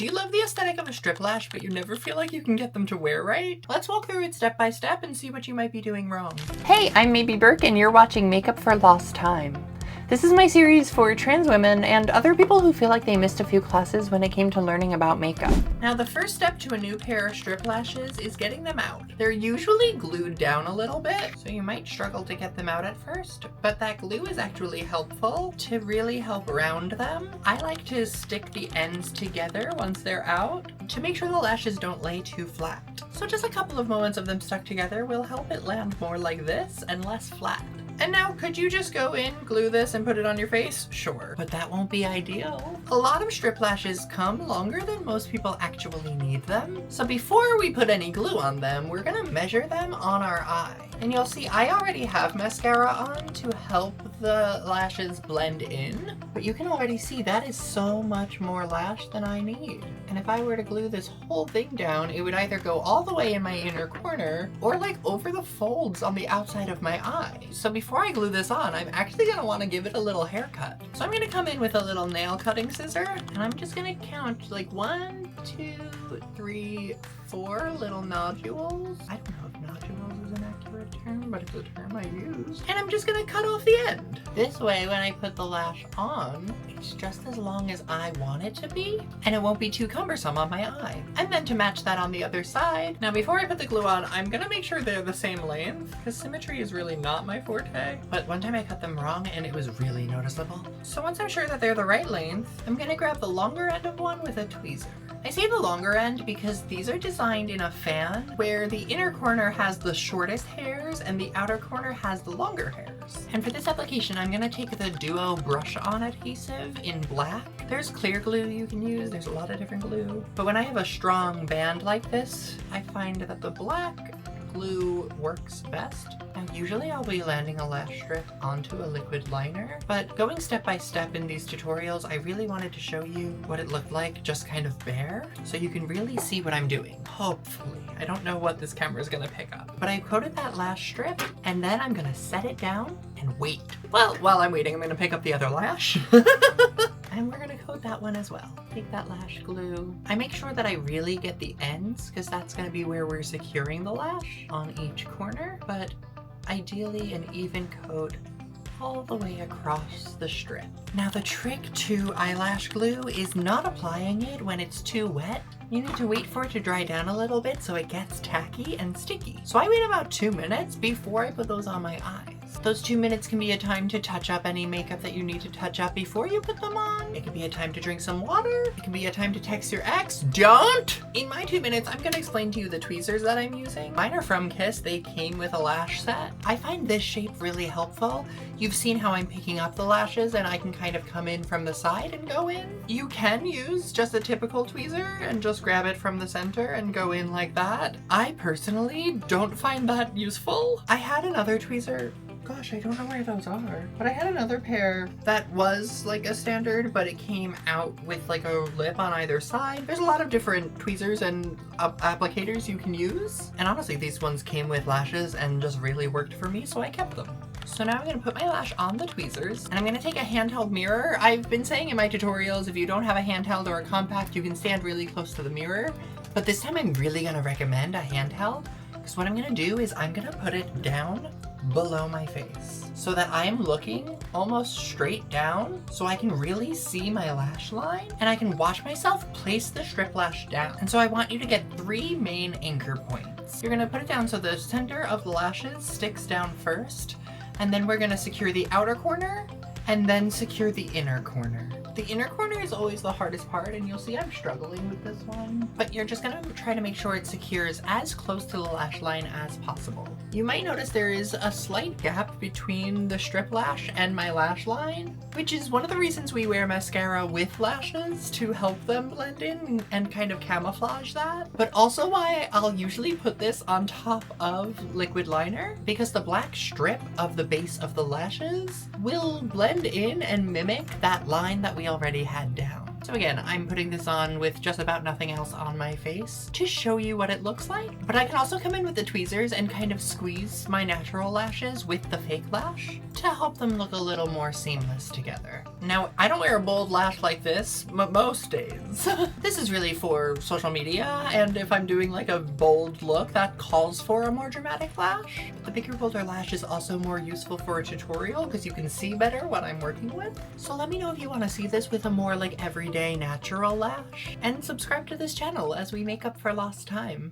Do you love the aesthetic of a strip lash, but you never feel like you can get them to wear right? Let's walk through it step by step and see what you might be doing wrong. Hey, I'm maybe Burke and you're watching Makeup for Lost Time. This is my series for trans women and other people who feel like they missed a few classes when it came to learning about makeup. Now, the first step to a new pair of strip lashes is getting them out. They're usually glued down a little bit, so you might struggle to get them out at first, but that glue is actually helpful to really help round them. I like to stick the ends together once they're out to make sure the lashes don't lay too flat. So just a couple of moments of them stuck together will help it land more like this and less flat. And now, could you just go in, glue this, and put it on your face? Sure, but that won't be ideal. A lot of strip lashes come longer than most people actually need them. So before we put any glue on them, we're gonna measure them on our eye. And you'll see I already have mascara on to help the lashes blend in, but you can already see that is so much more lash than I need. And if I were to glue this whole thing down, it would either go all the way in my inner corner or like over the folds on the outside of my eye. So before I glue this on, I'm actually gonna wanna give it a little haircut. So I'm gonna come in with a little nail cutting scissor and I'm just gonna count like 1, 2, 3, 4 little nodules. I don't know if nodules is an accurate term, but it's a term I use. And I'm just gonna cut off the end. This way, when I put the lash on, it's just as long as I want it to be, and it won't be too cumbersome on my eye. And then to match that on the other side. Now, before I put the glue on, I'm gonna make sure they're the same length, because symmetry is really not my forte. But one time I cut them wrong and it was really noticeable. So once I'm sure that they're the right length, I'm gonna grab the longer end of one with a tweezer. I say the longer end because these are designed in a fan where the inner corner has the shortest hairs and the outer corner has the longer hairs. And for this application, I'm gonna take the Duo brush on adhesive in black. There's clear glue you can use, there's a lot of different glue. But when I have a strong band like this, I find that the black glue works best. Now, usually I'll be landing a lash strip onto a liquid liner, but going step by step in these tutorials, I really wanted to show you what it looked like just kind of bare, so you can really see what I'm doing. Hopefully. I don't know what this camera is gonna pick up, but I coated that lash strip and then I'm gonna set it down and wait. Well, while I'm waiting, I'm gonna pick up the other lash. And we're gonna coat that one as well. Take that lash glue. I make sure that I really get the ends because that's gonna be where we're securing the lash on each corner, but ideally an even coat all the way across the strip. Now the trick to eyelash glue is not applying it when it's too wet. You need to wait for it to dry down a little bit so it gets tacky and sticky. So I wait about 2 minutes before I put those on my eyes. Those 2 minutes can be a time to touch up any makeup that you need to touch up before you put them on. It can be a time to drink some water. It can be a time to text your ex. Don't! In my 2 minutes, I'm gonna explain to you the tweezers that I'm using. Mine are from Kiss. They came with a lash set. I find this shape really helpful. You've seen how I'm picking up the lashes and I can kind of come in from the side and go in. You can use just a typical tweezer and just grab it from the center and go in like that. I personally don't find that useful. I had another tweezer. Gosh, I don't know where those are. But I had another pair that was like a standard, but it came out with like a lip on either side. There's a lot of different tweezers and applicators you can use. And honestly, these ones came with lashes and just really worked for me, so I kept them. So now I'm gonna put my lash on the tweezers and I'm gonna take a handheld mirror. I've been saying in my tutorials, if you don't have a handheld or a compact, you can stand really close to the mirror. But this time I'm really gonna recommend a handheld because what I'm gonna do is I'm gonna put it down below my face so that I am looking almost straight down so I can really see my lash line and I can watch myself place the strip lash down. And so I want you to get 3 main anchor points. You're gonna put it down so the center of the lashes sticks down first, and then we're gonna secure the outer corner and then secure the inner corner. The inner corner is always the hardest part, and you'll see I'm struggling with this one, but you're just gonna try to make sure it secures as close to the lash line as possible. You might notice there is a slight gap between the strip lash and my lash line, which is one of the reasons we wear mascara with lashes, to help them blend in and kind of camouflage that, but also why I'll usually put this on top of liquid liner, because the black strip of the base of the lashes will blend in and mimic that line that we already had down. So again, I'm putting this on with just about nothing else on my face to show you what it looks like. But I can also come in with the tweezers and kind of squeeze my natural lashes with the fake lash to help them look a little more seamless together. Now, I don't wear a bold lash like this most days. This is really for social media, and if I'm doing like a bold look, that calls for a more dramatic lash. But the bigger, bolder lash is also more useful for a tutorial because you can see better what I'm working with. So let me know if you want to see this with a more like everyday natural lash, and subscribe to this channel as we make up for lost time.